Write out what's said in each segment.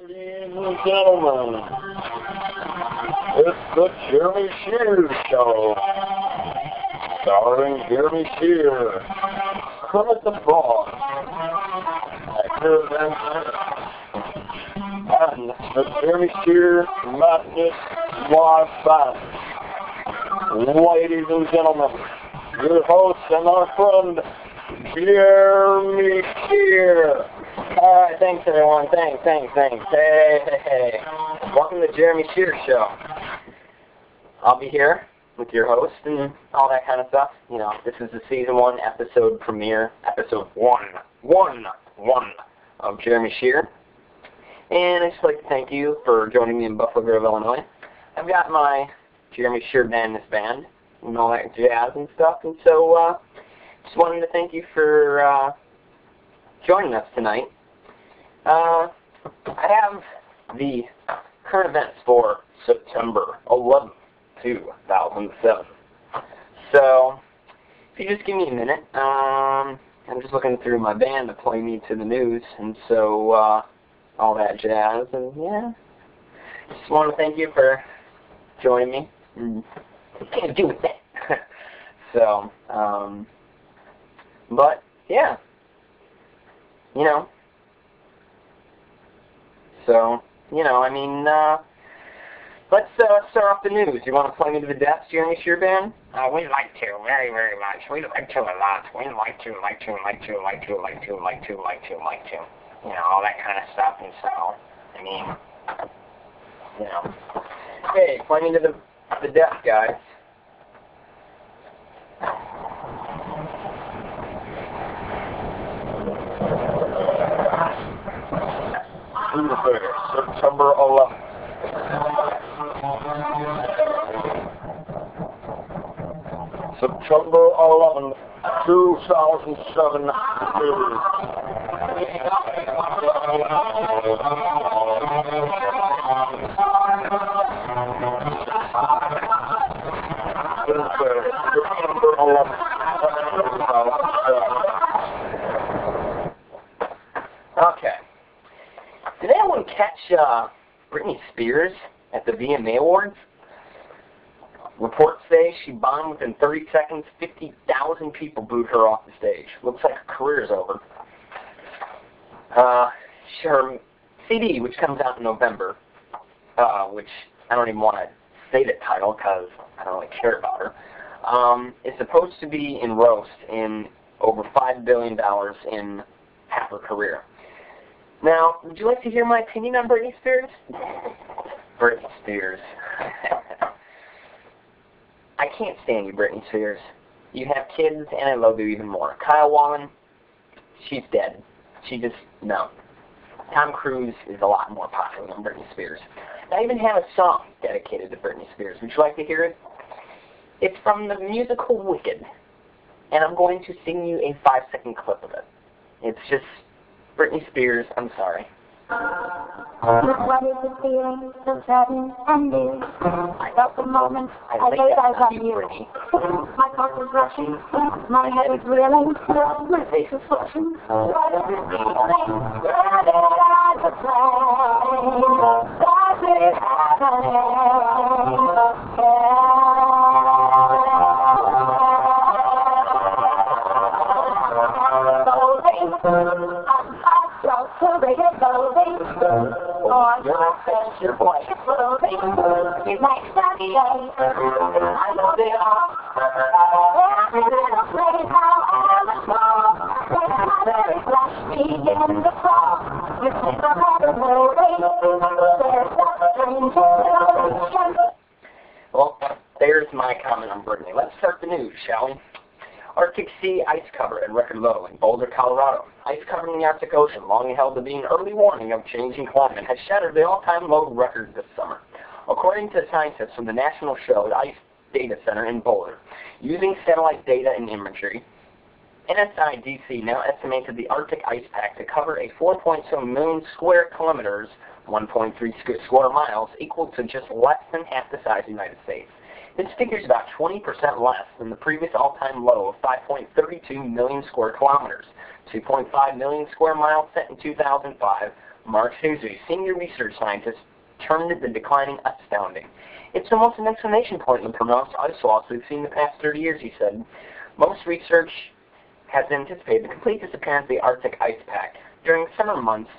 Ladies and gentlemen, it's the Jeremy Shear Show, starring Jeremy Shear, Kermit the Frog, actor and the Jeremy Shear Madness Live Band. Ladies and gentlemen, your host and our friend, Jeremy Shear. Alright, thanks everyone, thanks. Hey. Welcome to Jeremy Shear Show. I'll be here with your host and all that kind of stuff. You know, this is the season 1 episode premiere, episode 1 of Jeremy Shear. And I'd just like to thank you for joining me in Buffalo Grove, Illinois. I've got my Jeremy Shear Madness Band and all that jazz and stuff, and so just wanted to thank you for joining us tonight. I have the current events for September 11th, 2007. So, if you just give me a minute, I'm just looking through my band to play me to the news, and so all that jazz, and yeah, just want to thank you for joining me. Can't do with that. So, but yeah, you know. So, you know, I mean, let's start off the news. You want to play me to the death, Jeremy Shear Band? We'd like to, very, very much. We'd like to a lot. We'd like to. You know, all that kind of stuff, and so, I mean, You know. Hey, play me to the death, guys. Tuesday, September 11th. September 11th, 2007. September 11th, 2007. Okay. Did anyone catch Britney Spears at the VMA Awards? Reports say she bombed within 30 seconds. 50,000 people booed her off the stage. Looks like her career's over. Her CD, which comes out in November, which I don't even want to say the title because I don't really care about her, is supposed to be engrossed in over $5 billion in half her career. Now, would you like to hear my opinion on Britney Spears? Britney Spears. I can't stand you, Britney Spears. You have kids, and I love you even more. Kyle Wallen, she's dead. She just, no. Tom Cruise is a lot more popular than Britney Spears. I even have a song dedicated to Britney Spears. Would you like to hear it? It's from the musical Wicked, and I'm going to sing you a 5-second clip of it. It's just Britney Spears, I'm sorry. What is the feeling so sudden and new? I felt the moment I laid eyes on you. My heart was rushing, my head was reeling, my face was flushing. What is the feeling? Where did I proclaim? Was it happening? So they get loading, or your voice is loading, it makes that day, I love it all, every little place, however small, my very flesh begin to fall, you think I'm having loading, there's that strange illusion. Well, there's my comment on Britney. Let's start the news, shall we? Arctic sea ice cover at record low in Boulder, Colorado. Ice covering the Arctic Ocean, long held to be an early warning of changing climate, has shattered the all-time low record this summer. According to scientists from the National Showed Ice Data Center in Boulder, using satellite data and imagery, NSIDC now estimates the Arctic ice pack to cover a 4.2 million square kilometers, 1.3 square miles, equal to just less than half the size of the United States. This figure is about 20% less than the previous all-time low of 5.32 million square kilometers, 2.5 million square miles set in 2005, Mark Suzu, senior research scientist, termed the declining astounding. It's almost an exclamation point in the pronounced ice loss we've seen in the past 30 years, he said. Most research has anticipated the complete disappearance of the Arctic ice pack during summer months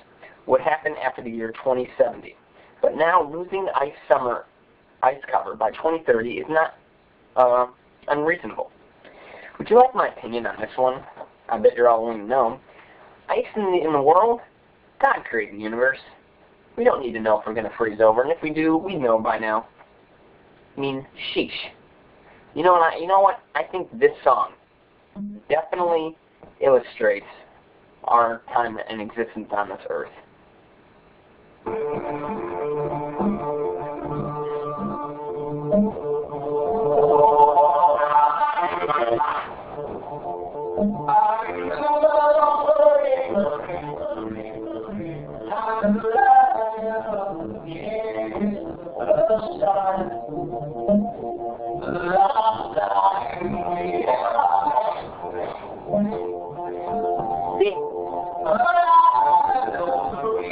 would happen after the year 2070. But now losing the summer ice cover by 2030 is not unreasonable. Would you like my opinion on this one? I bet you're all willing to know. Ice in the world? God created the universe. We don't need to know if we're going to freeze over, and if we do, we know by now. I mean, sheesh. You know what? I think this song definitely illustrates our time and existence on this earth.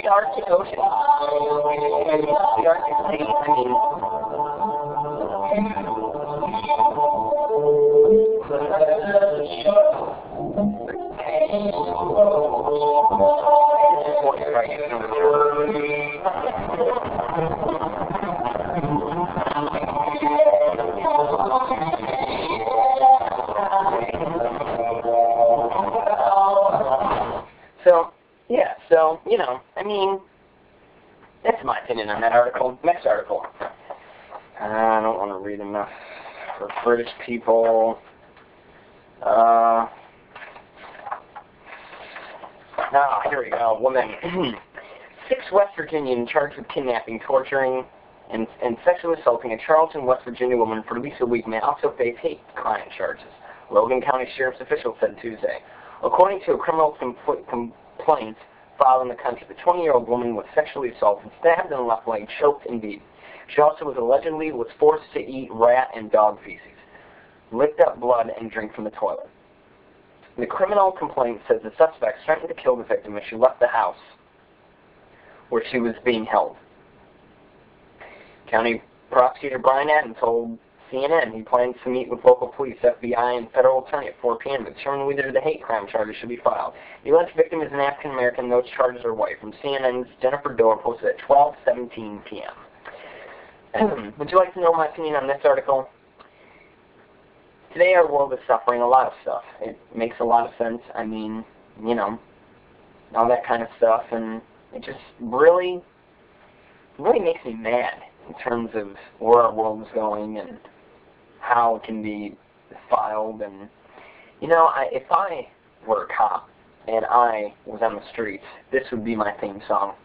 The Arctic Ocean and the Arctic Sea, So, I mean, that's my opinion on that article. Next article. I don't want to read enough for British people. Here we go. Woman. 6 West Virginians charged with kidnapping, torturing, and sexually assaulting a Charleston, West Virginia woman for at least a week may also face hate crime charges, Logan County Sheriff's officials said Tuesday. According to a criminal complaint filed in the country, the 20-year-old woman was sexually assaulted, stabbed in the left leg, choked, and beaten. She also allegedly was forced to eat rat and dog feces, licked up blood, and drink from the toilet. The criminal complaint says the suspect threatened to kill the victim if she left the house where she was being held. County prosecutor Brian Adams told CNN he plans to meet with local police, FBI, and federal attorney at 4 p.m. to determine whether the hate crime charges should be filed. The alleged victim is an African-American. Those charges are white. From CNN's Jennifer Doerr, posted at 12:17 p.m. Would you like to know my opinion on this article? Today our world is suffering a lot of stuff. It makes a lot of sense. I mean, all that kind of stuff, and it just really makes me mad in terms of where our world is going and how it can be filed. And if I were a cop and I was on the streets, this would be my theme song.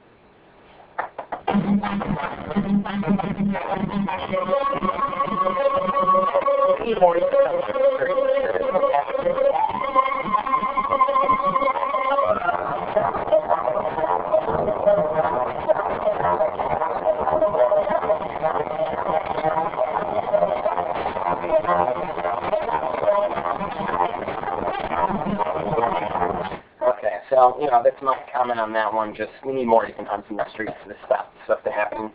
Okay, so, that's my comment on that one. Just, we need more defense in the streets for this stuff to happen.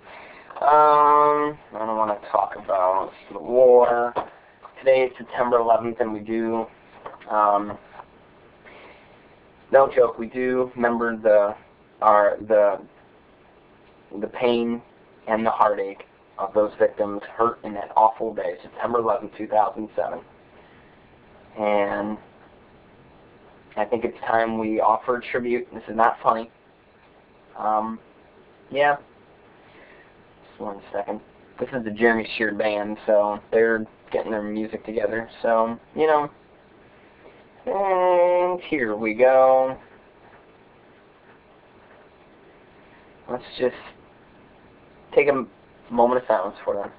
I don't want to talk about the war. Today is September 11th, and we do, no joke, we do remember the pain and the heartache of those victims hurt in that awful day, September 11th, 2007. And I think it's time we offer tribute. This is not funny. Yeah. Just 1 second. This is the Jeremy Sheard Band, so they're getting their music together. So, and here we go. Let's just take a moment of silence for them.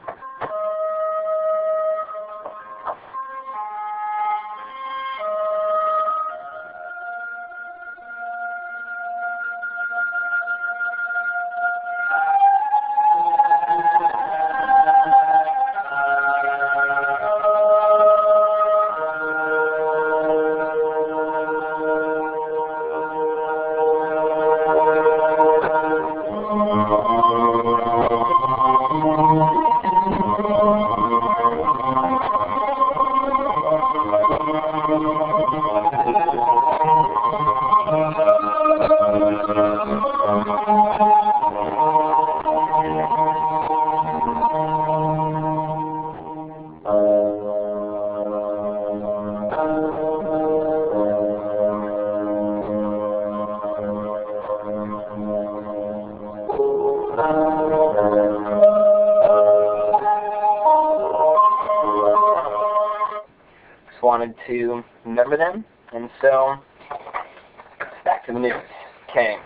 Just wanted to remember them, and so back to the news. Okay.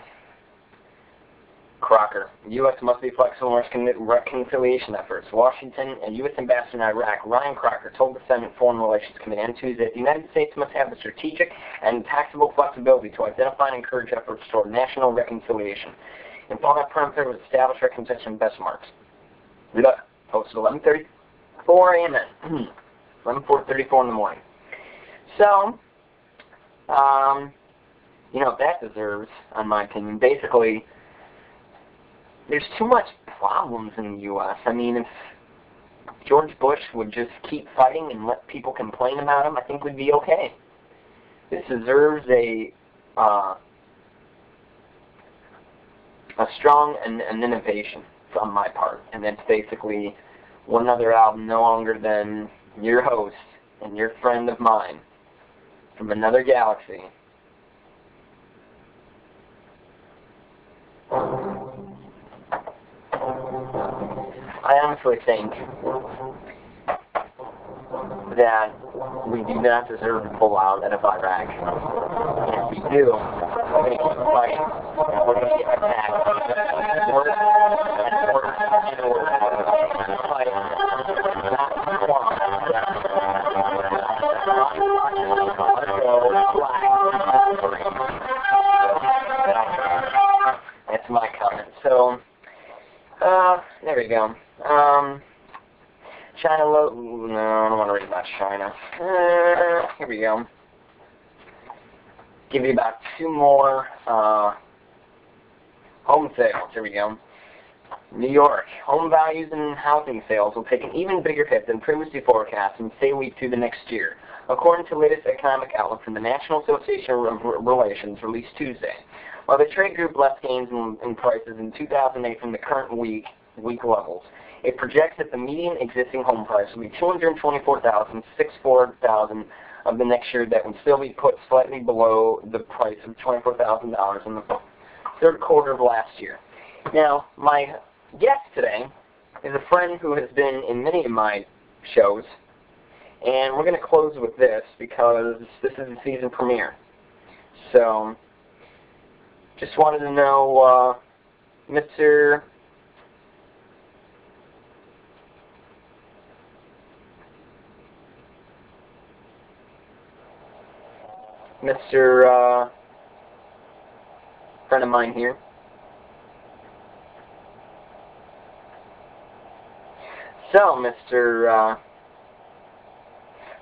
Crocker. The U.S. must be flexible in reconciliation efforts. Washington and U.S. Ambassador in Iraq, Ryan Crocker, told the Senate Foreign Relations Committee on Tuesday that the United States must have the strategic and taxable flexibility to identify and encourage efforts toward national reconciliation. In that parameter was established reconciliation benchmarks. Posted 11:34 a.m. 11:34 in the morning. So, that deserves, in my opinion, basically, there's too much problems in the U.S. I mean, if George Bush would just keep fighting and let people complain about him, I think we'd be okay. This deserves a strong an innovation on my part, and that's basically one other album no longer than your host and your friend of mine from another galaxy. I honestly think that we do not deserve to pull out of Iraq. And if we do, we're going to keep fighting. And we're going to get attacked. Worse and worse and worse. Fighting. Not that's my comment. So, there we go. China no, I don't want to read about China. Here we go. Give you about two more home sales. Here we go. New York. Home values and housing sales will take an even bigger hit than previously forecast and stay weak through the next year, according to the latest economic outlook from the National Association of Relations released Tuesday. While the trade group left gains in prices in 2008 from the current weak levels, it projects that the median existing home price will be $224,000, $64,000 of the next year. That would still be put slightly below the price of $24,000 in the third quarter of last year. Now, my guest today is a friend who has been in many of my shows, and we're going to close with this because this is the season premiere. So, just wanted to know, Mr. Friend of mine here. So, Mr.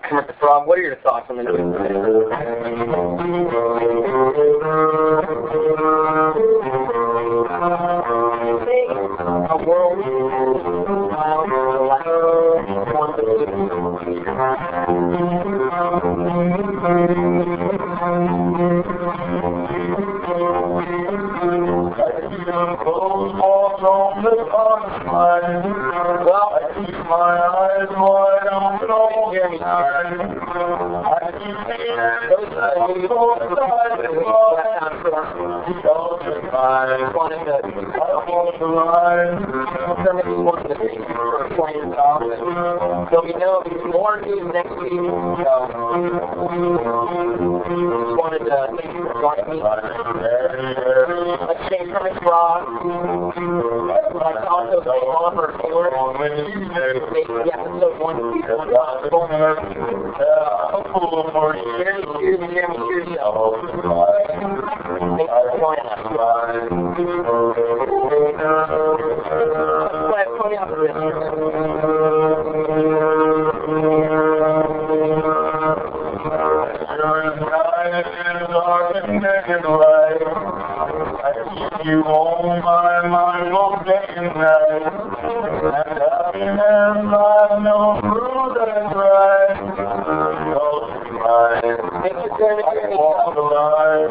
Kermit the Frog, what are your thoughts on the news today? A world well, I keep my eyes wide open all the time. I keep those so we know more news next week. So just wanted to thank you for joining me. Let's say Kermit the Frog. Like also say Oliver Taylor. The episode 1 possible. Here's the Jeremy Shear Show. Thanks for joining us. Pony up the wrist. I keep you on my mind all day and night. And happiness I know through the night. Thank you, Jeremy. I walk the line.